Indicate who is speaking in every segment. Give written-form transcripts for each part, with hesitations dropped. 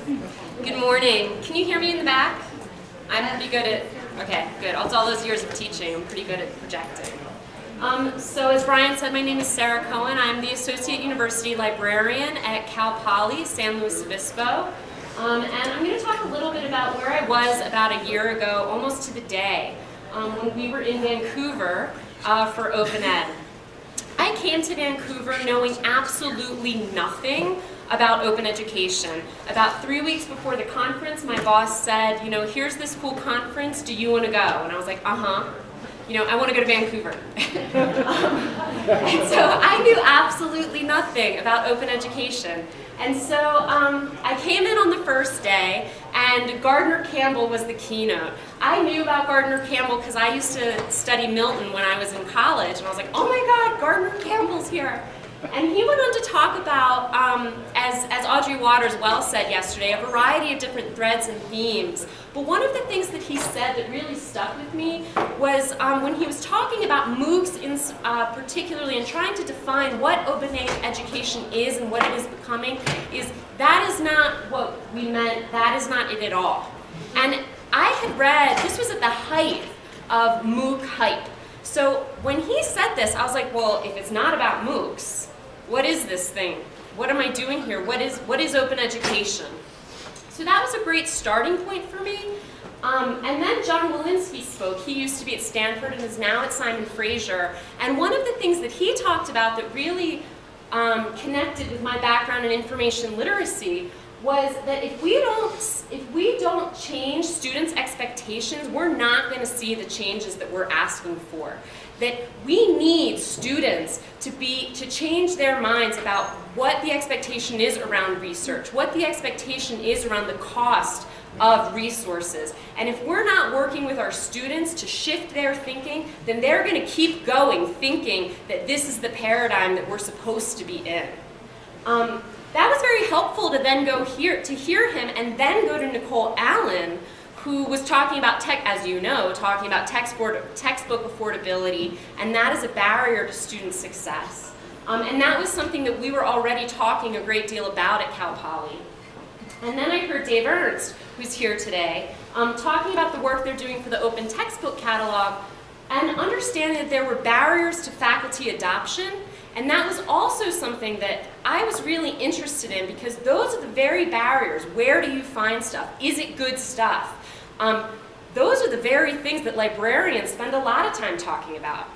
Speaker 1: Good morning. Can you hear me in the back? I'm pretty good at, okay, good. After all those years of teaching, I'm pretty good at projecting. So as Brian said, my name is Sarah Cohen. I'm the Associate University Librarian at Cal Poly, San Luis Obispo. And I'm going to talk a little bit about where I was about a year ago, almost to the day, when we were in Vancouver for Open Ed. I came to Vancouver knowing absolutely nothing about open education. About 3 weeks before the conference, my boss said, you know, here's this cool conference, do you want to go? And I was like, uh-huh. You know, I want to go to Vancouver. And so I knew absolutely nothing about open education. And so I came in on the first day, and Gardner Campbell was the keynote. I knew about Gardner Campbell because I used to study Milton when I was in college, and I was like, oh my God, Gardner Campbell's here. And he went on to talk about, as Audrey Waters well said yesterday, a variety of different threads and themes. But one of the things that he said that really stuck with me was when he was talking about MOOCs particularly and trying to define what open education is and what it is becoming, is that is not what we meant, that is not it at all. And I had read, this was at the height of MOOC hype. So when he said this, I was like, well, if it's not about MOOCs, what is this thing? What am I doing here? What is open education? So that was a great starting point for me. And then John Walensky spoke. He used to be at Stanford and is now at Simon Fraser. And one of the things that he talked about that really connected with my background in information literacy was that if we don't change students' expectations, we're not going to see the changes that we're asking for. That we need students to change their minds about what the expectation is around research, what the expectation is around the cost of resources. And if we're not working with our students to shift their thinking, then they're going to keep going thinking that this is the paradigm that we're supposed to be in. That was very helpful to then go to hear him and then go to Nicole Allen, who was talking about talking about textbook affordability, and that is a barrier to student success. And that was something that we were already talking a great deal about at Cal Poly. And then I heard Dave Ernst, who's here today, talking about the work they're doing for the open textbook catalog and understanding that there were barriers to faculty adoption. And that was also something that I was really interested in because those are the very barriers. Where do you find stuff? Is it good stuff? Those are the very things that librarians spend a lot of time talking about.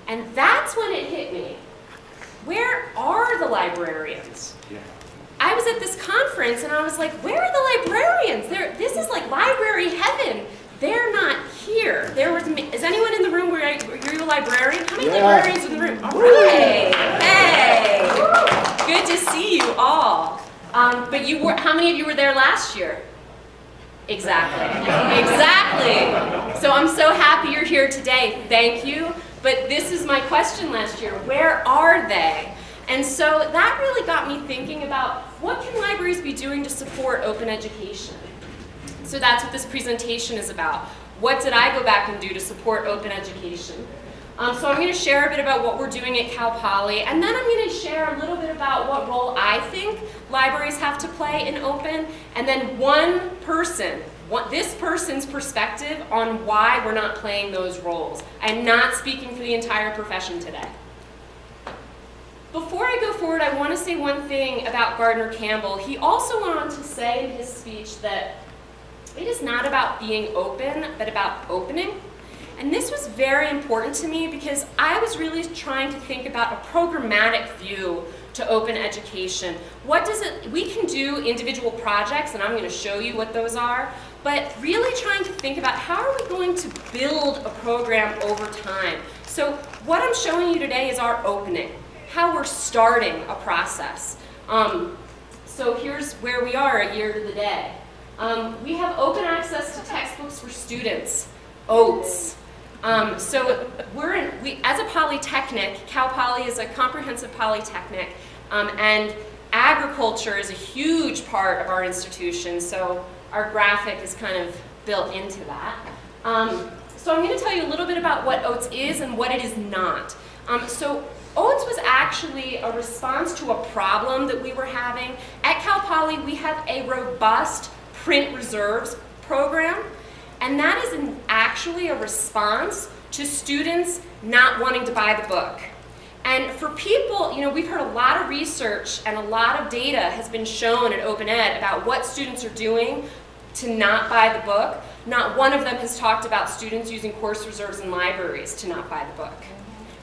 Speaker 1: And that's when it hit me. Where are the librarians? Yeah. I was at this conference and I was like, where are the librarians? This is like library heaven. They're not here. Is anyone in the room where you're a librarian? How many librarians in the room? All right. Hey. Good to see you all. But how many of you were there last year? Exactly. Exactly. So I'm so happy you're here today. Thank you. But this is my question last year. Where are they? And so that really got me thinking about what can libraries be doing to support open education? So that's what this presentation is about. What did I go back and do to support open education? So I'm going to share a bit about what we're doing at Cal Poly, and then I'm going to share a little bit about what role I think libraries have to play in open, and then this person's perspective on why we're not playing those roles. I'm not speaking for the entire profession today. Before I go forward, I want to say one thing about Gardner Campbell. He also went on to say in his speech that it is not about being open, but about opening. And this was very important to me because I was really trying to think about a programmatic view to open education. We can do individual projects, and I'm going to show you what those are, but really trying to think about how are we going to build a program over time. So what I'm showing you today is our opening, how we're starting a process. So here's where we are a year to the day. We have open access to textbooks for students, OATS. So as a polytechnic, Cal Poly is a comprehensive polytechnic, and agriculture is a huge part of our institution, so our graphic is kind of built into that. So I'm going to tell you a little bit about what OATS is and what it is not. So OATS was actually a response to a problem that we were having. At Cal Poly, we have a robust print reserves program, and that is actually a response to students not wanting to buy the book. And for people, you know, we've heard a lot of research and a lot of data has been shown at Open Ed about what students are doing to not buy the book. Not one of them has talked about students using course reserves in libraries to not buy the book.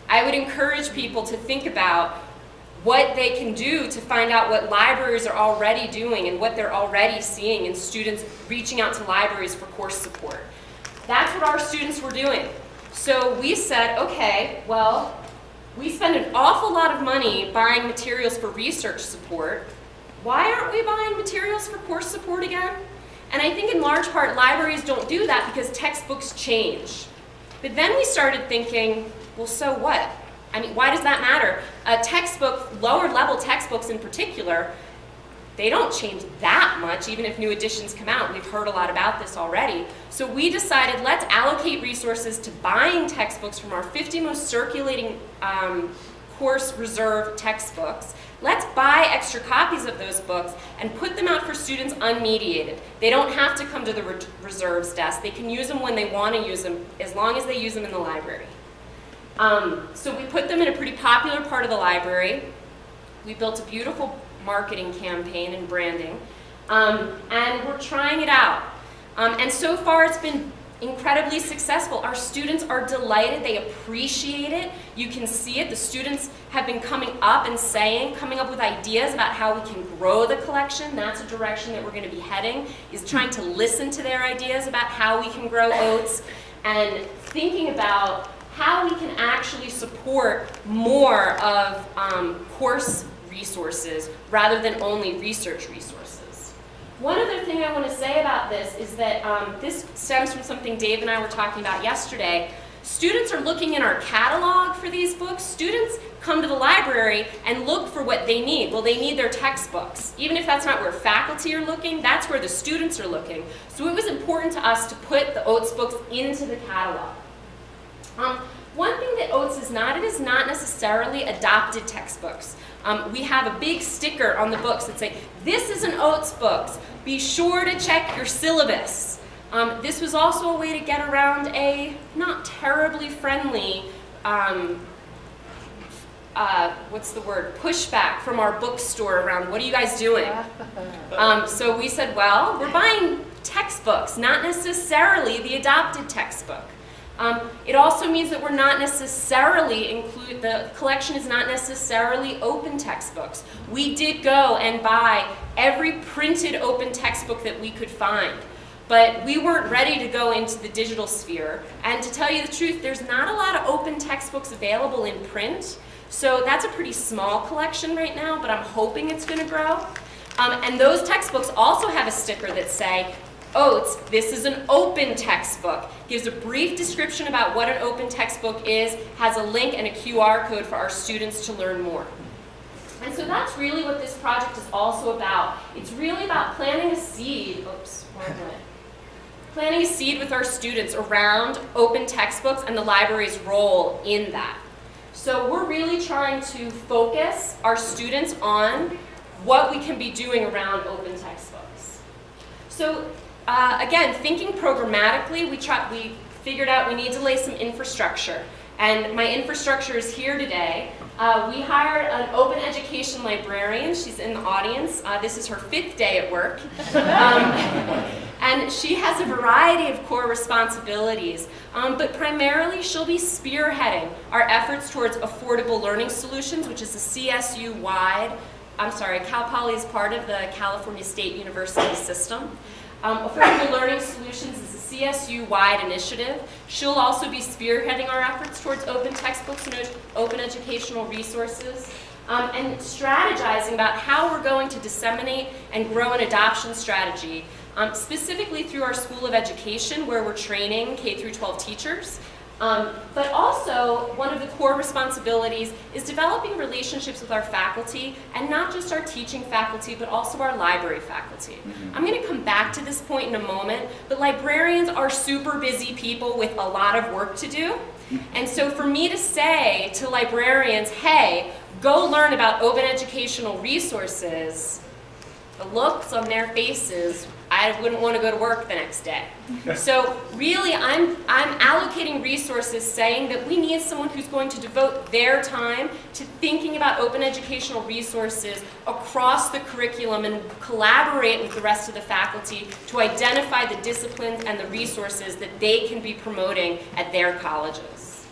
Speaker 1: I would encourage people to think about what they can do to find out what libraries are already doing and what they're already seeing in students reaching out to libraries for course support. That's what our students were doing. So we said, okay, well, we spend an awful lot of money buying materials for research support. Why aren't we buying materials for course support again? And I think in large part libraries don't do that because textbooks change. But then we started thinking, well, so what? I mean, why does that matter? A textbook, lower level textbooks in particular, they don't change that much even if new editions come out. We've heard a lot about this already. So we decided let's allocate resources to buying textbooks from our 50 most circulating course reserve textbooks. Let's buy extra copies of those books and put them out for students unmediated. They don't have to come to the reserves desk. They can use them when they want to use them as long as they use them in the library. So we put them in a pretty popular part of the library. We built a beautiful marketing campaign and branding, and we're trying it out. And so far it's been incredibly successful. Our students are delighted, they appreciate it. You can see it. The students have been coming up with ideas about how we can grow the collection. That's a direction that we're going to be heading, is trying to listen to their ideas about how we can grow OATS and thinking about how we can actually support more of course resources rather than only research resources. One other thing I want to say about this is that this stems from something Dave and I were talking about yesterday. Students are looking in our catalog for these books. Students come to the library and look for what they need. Well, they need their textbooks. Even if that's not where faculty are looking, that's where the students are looking. So it was important to us to put the OATS books into the catalog. One thing that OATS is not, it is not necessarily adopted textbooks. We have a big sticker on the books that say, this is an OATS book. Be sure to check your syllabus. This was also a way to get around a not terribly friendly, pushback from our bookstore around, what are you guys doing? So we said, well, we're buying textbooks, not necessarily the adopted textbook. It also means that we're not necessarily the collection is not necessarily open textbooks. We did go and buy every printed open textbook that we could find, but we weren't ready to go into the digital sphere. And to tell you the truth, there's not a lot of open textbooks available in print, so that's a pretty small collection right now, but I'm hoping it's going to grow. And those textbooks also have a sticker that say, OATS, this is an open textbook. Gives a brief description about what an open textbook is, has a link and a QR code for our students to learn more. And so that's really what this project is also about. It's really about planting a seed, planting a seed with our students around open textbooks and the library's role in that. So we're really trying to focus our students on what we can be doing around open textbooks. So again, thinking programmatically, we figured out we need to lay some infrastructure. And my infrastructure is here today. We hired an open education librarian. She's in the audience. This is her 5th day at work. And she has a variety of core responsibilities. But primarily, she'll be spearheading our efforts towards affordable learning solutions, which is a CSU-wide, Cal Poly is part of the California State University system. Affordable Learning Solutions is a CSU-wide initiative. She'll also be spearheading our efforts towards open textbooks and open educational resources, and strategizing about how we're going to disseminate and grow an adoption strategy, specifically through our School of Education, where we're training K-12 teachers. But also, one of the core responsibilities is developing relationships with our faculty, and not just our teaching faculty, but also our library faculty. I'm going to come back to this point in a moment, but librarians are super busy people with a lot of work to do. And so for me to say to librarians, hey, go learn about open educational resources, the looks on their faces, I wouldn't want to go to work the next day. So really, I'm allocating resources saying that we need someone who's going to devote their time to thinking about open educational resources across the curriculum and collaborate with the rest of the faculty to identify the disciplines and the resources that they can be promoting at their colleges.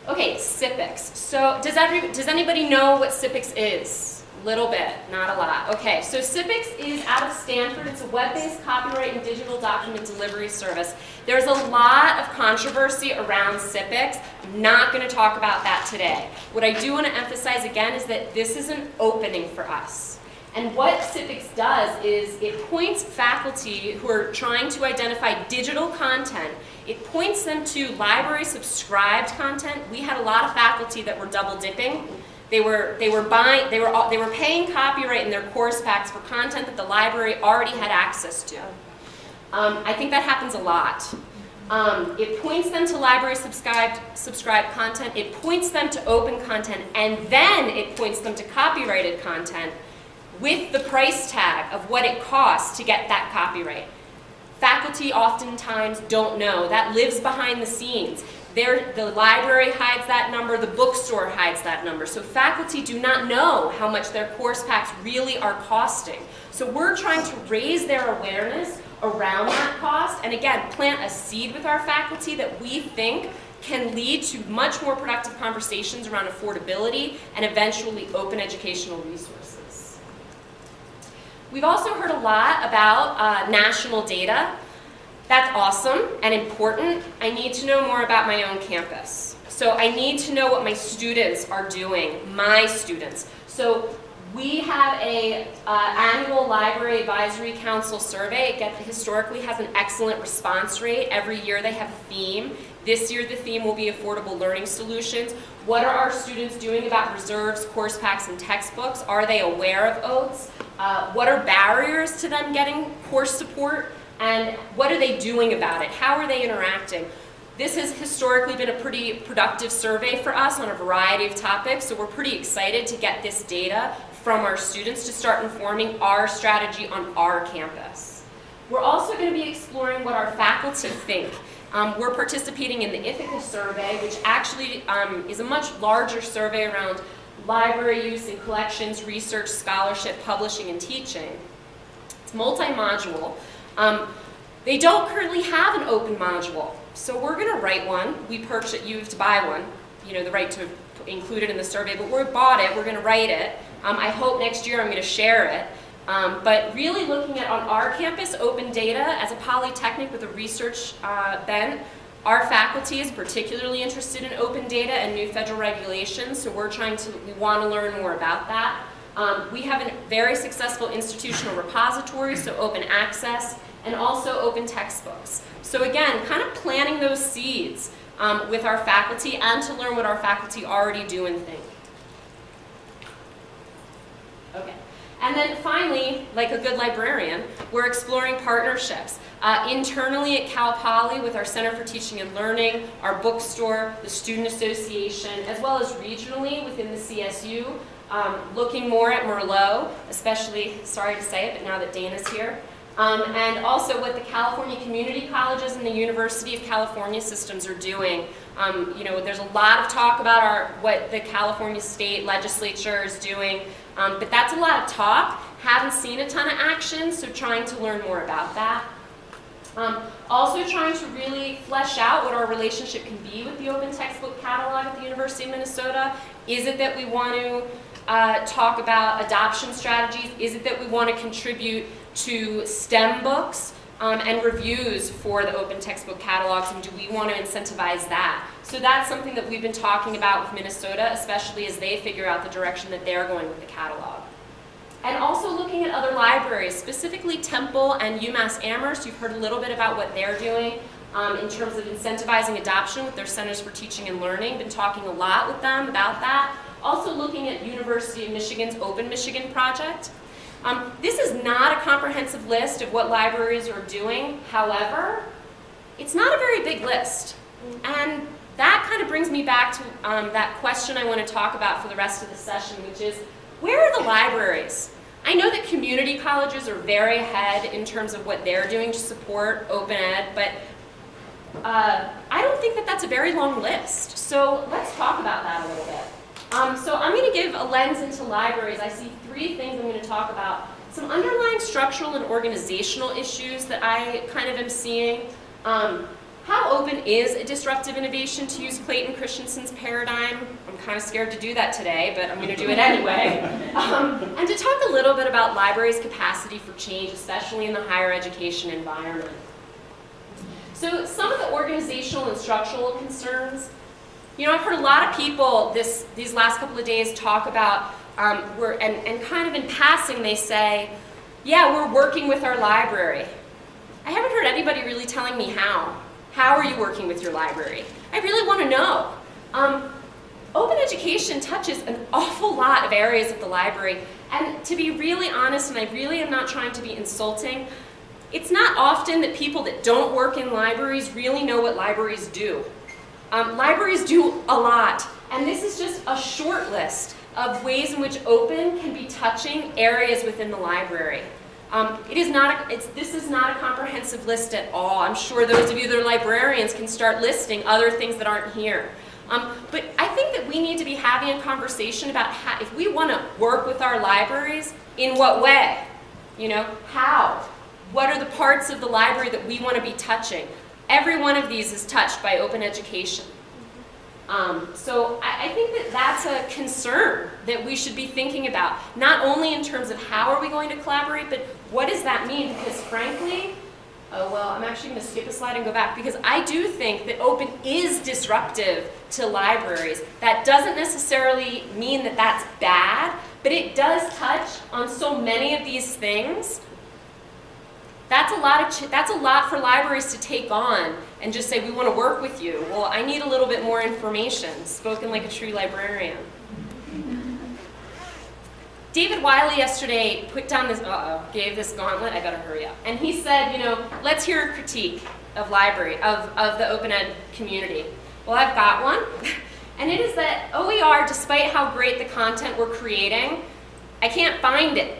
Speaker 1: Okay, CIPICS. So does anybody know what CIPICS is? Little bit, not a lot. Okay, so CIPICS is out of Stanford. It's a web-based copyright and digital document delivery service. There's a lot of controversy around CIPICS. I'm not going to talk about that today. What I do want to emphasize again is that this is an opening for us. And what CIPICS does is it points faculty who are trying to identify digital content, it points them to library subscribed content. We had a lot of faculty that were double dipping. They were paying copyright in their course packs for content that the library already had access to. I think that happens a lot. It points them to library subscribed content, it points them to open content, and then it points them to copyrighted content with the price tag of what it costs to get that copyright. Faculty oftentimes don't know. That lives behind the scenes. The library hides that number, the bookstore hides that number. So faculty do not know how much their course packs really are costing. So we're trying to raise their awareness around that cost, and again, plant a seed with our faculty that we think can lead to much more productive conversations around affordability and eventually open educational resources. We've also heard a lot about national data. That's awesome and important. I need to know more about my own campus. So I need to know what my students are doing, my students. So we have an annual Library Advisory Council survey. It historically has an excellent response rate. Every year they have a theme. This year the theme will be affordable learning solutions. What are our students doing about reserves, course packs, and textbooks? Are they aware of OATs? What are barriers to them getting course support? And what are they doing about it? How are they interacting? This has historically been a pretty productive survey for us on a variety of topics, so we're pretty excited to get this data from our students to start informing our strategy on our campus. We're also going to be exploring what our faculty think. We're participating in the Ithaca survey, which actually is a much larger survey around library use and collections, research, scholarship, publishing, and teaching. It's multi-module. They don't currently have an open module, so we're going to write one. You have to buy one, the right to include it in the survey, but we bought it, we're going to write it. I hope next year I'm going to share it. But really looking at on our campus open data as a polytechnic with a research bent, our faculty is particularly interested in open data and new federal regulations, so we want to learn more about that. We have a very successful institutional repository, so open access, and also open textbooks. So again, kind of planting those seeds with our faculty and to learn what our faculty already do and think. Okay. And then finally, like a good librarian, we're exploring partnerships. Internally at Cal Poly with our Center for Teaching and Learning, our bookstore, the Student Association, as well as regionally within the CSU, looking more at Merlot, especially, sorry to say it, but now that Dana's here. And also what the California community colleges and the University of California systems are doing. There's a lot of talk about what the California state legislature is doing, but that's a lot of talk. Haven't seen a ton of action, so trying to learn more about that. Also trying to really flesh out what our relationship can be with the open textbook catalog at the University of Minnesota. Is it that we want to talk about adoption strategies? Is it that we want to contribute to STEM books and reviews for the open textbook catalogs, and do we want to incentivize that? So that's something that we've been talking about with Minnesota, especially as they figure out the direction that they're going with the catalog. And also looking at other libraries, specifically Temple and UMass Amherst. You've heard a little bit about what they're doing in terms of incentivizing adoption with their Centers for Teaching and Learning. Been talking a lot with them about that. Also looking at University of Michigan's Open Michigan project. This is not a comprehensive list of what libraries are doing. However, it's not a very big list. And that kind of brings me back to that question I want to talk about for the rest of the session, which is, where are the libraries? I know that community colleges are very ahead in terms of what they're doing to support open ed, but I don't think that that's a very long list. So let's talk about that a little bit. So I'm going to give a lens into libraries. I see three things I'm going to talk about. Some underlying structural and organizational issues that I kind of am seeing. How open is a disruptive innovation, to use Clayton Christensen's paradigm? I'm kind of scared to do that today, but I'm going to do it anyway. And to talk a little bit about libraries' capacity for change, especially in the higher education environment. So some of the organizational and structural concerns. You know, I've heard a lot of people these last couple of days talk about, and kind of in passing they say, yeah, we're working with our library. I haven't heard anybody really telling me how. How are you working with your library? I really want to know. Open education touches an awful lot of areas of the library, and to be really honest, and I really am not trying to be insulting, it's not often that people that don't work in libraries really know what libraries do. Libraries do a lot, and this is just a short list of ways in which open can be touching areas within the library. This is not a comprehensive list at all. I'm sure those of you that are librarians can start listing other things that aren't here. But I think that we need to be having a conversation about how, if we want to work with our libraries, in what way? You know, how? What are the parts of the library that we want to be touching? Every one of these is touched by open education. So I think that that's a concern that we should be thinking about, not only in terms of how are we going to collaborate, but what does that mean? Because frankly, I'm actually going to skip a slide and go back, because I do think that open is disruptive to libraries. That doesn't necessarily mean that that's bad, but it does touch on so many of these things. That's a lot for libraries to take on and just say, we want to work with you. Well, I need a little bit more information, spoken like a true librarian. David Wiley yesterday put down this, gave this gauntlet, I better hurry up. And he said, you know, let's hear a critique of of the open ed community. Well, I've got one. And it is that OER, despite how great the content we're creating, I can't find it.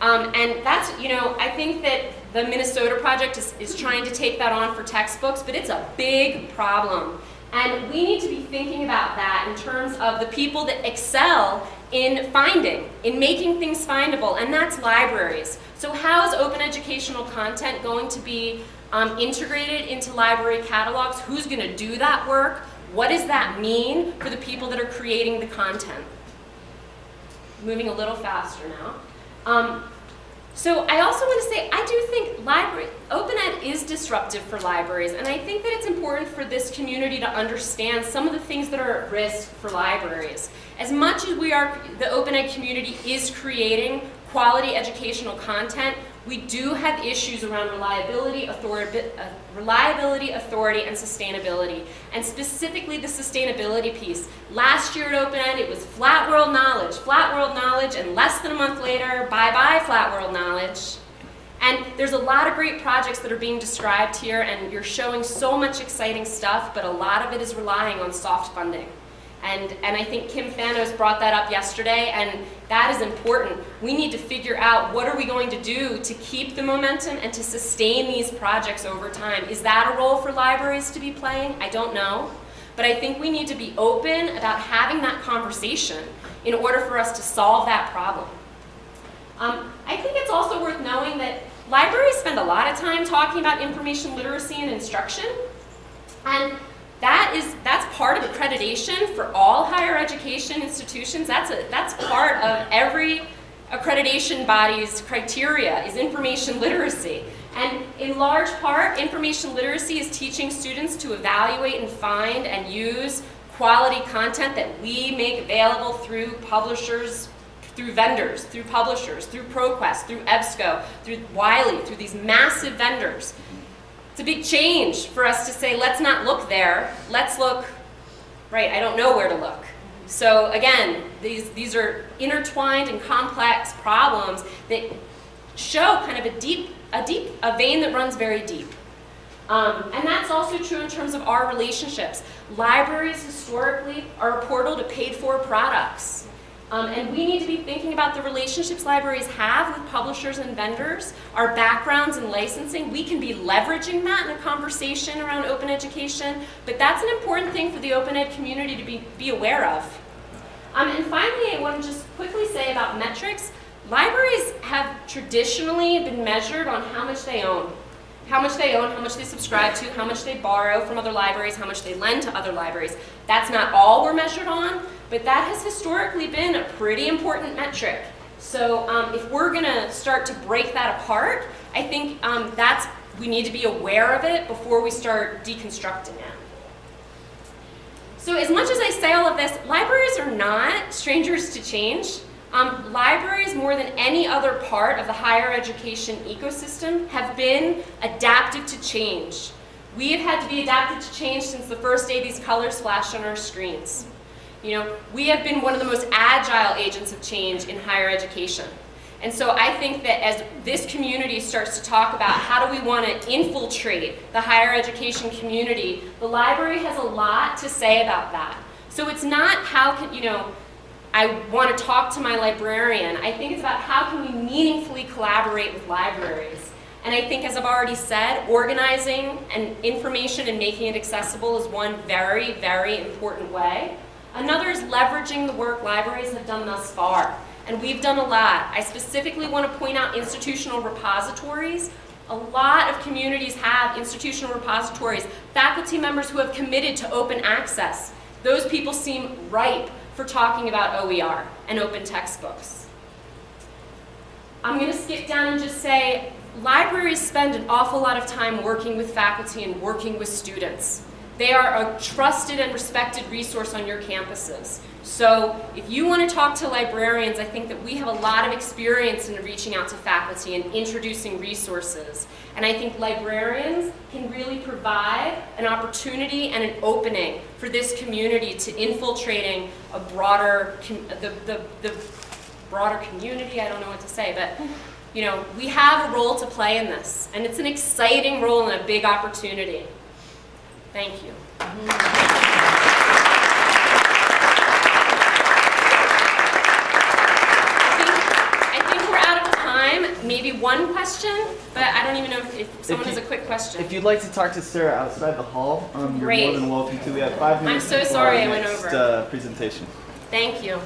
Speaker 1: And that's, you know, I think that the Minnesota project is trying to take that on for textbooks, but it's a big problem. And we need to be thinking about that in terms of the people that excel in finding, in making things findable, and that's libraries. So how is open educational content going to be integrated into library catalogs? Who's going to do that work? What does that mean for the people that are creating the content? Moving a little faster now. So I also want to say, I do think open ed is disruptive for libraries, and I think that it's important for this community to understand some of the things that are at risk for libraries. As much as the open ed community is creating quality educational content, we do have issues around reliability, authority, and sustainability. And specifically the sustainability piece. Last year at Open Ed, it was flat world knowledge, and less than a month later, bye-bye flat world knowledge. And there's a lot of great projects that are being described here, and you're showing so much exciting stuff, but a lot of it is relying on soft funding. And I think Kim Fanos brought that up yesterday, and that is important. We need to figure out what are we going to do to keep the momentum and to sustain these projects over time. Is that a role for libraries to be playing? I don't know. But I think we need to be open about having that conversation in order for us to solve that problem. I think it's also worth knowing that libraries spend a lot of time talking about information literacy and instruction, and that's part of accreditation for all higher education institutions. That's part of every accreditation body's criteria, is information literacy. And in large part, information literacy is teaching students to evaluate and find and use quality content that we make available through publishers, through vendors, through publishers, through ProQuest, through EBSCO, through Wiley, through these massive vendors. It's a big change for us to say, let's not look there, let's look, right, I don't know where to look. So again, these are intertwined and complex problems that show kind of a vein that runs very deep. And that's also true in terms of our relationships. Libraries historically are a portal to paid-for products. And we need to be thinking about the relationships libraries have with publishers and vendors, our backgrounds in licensing. We can be leveraging that in a conversation around open education, but that's an important thing for the open ed community to be aware of. And finally, I want to just quickly say about metrics. Libraries have traditionally been measured on how much they own. How much they own, how much they subscribe to, how much they borrow from other libraries, how much they lend to other libraries. That's not all we're measured on, but that has historically been a pretty important metric. So if we're going to start to break that apart, I think we need to be aware of it before we start deconstructing it. So as much as I say all of this, libraries are not strangers to change. Libraries, more than any other part of the higher education ecosystem, have been adaptive to change. We have had to be adapted to change since the first day these colors flashed on our screens. You know, we have been one of the most agile agents of change in higher education. And so I think that as this community starts to talk about how do we want to infiltrate the higher education community, the library has a lot to say about that. So it's not how can, you know, I want to talk to my librarian. I think it's about how can we meaningfully collaborate with libraries. And I think, as I've already said, organizing and information and making it accessible is one very, very important way. Another is leveraging the work libraries have done thus far. And we've done a lot. I specifically want to point out institutional repositories. A lot of communities have institutional repositories, faculty members who have committed to open access. Those people seem ripe for talking about OER and open textbooks. I'm going to skip down and just say, libraries spend an awful lot of time working with faculty and working with students. They are a trusted and respected resource on your campuses. So if you want to talk to librarians, I think that we have a lot of experience in reaching out to faculty and introducing resources. And I think librarians can really provide an opportunity and an opening for this community to infiltrating a broader, the broader community. I don't know what to say, but you know, we have a role to play in this, and it's an exciting role and a big opportunity. Thank you. Maybe one question, but I don't even know if someone has a quick question.
Speaker 2: If you'd like to talk to Sarah outside the hall, you're
Speaker 1: Great.
Speaker 2: more than welcome to. We have 5 minutes.
Speaker 1: I'm so sorry I went over.
Speaker 2: Presentation.
Speaker 1: Thank you.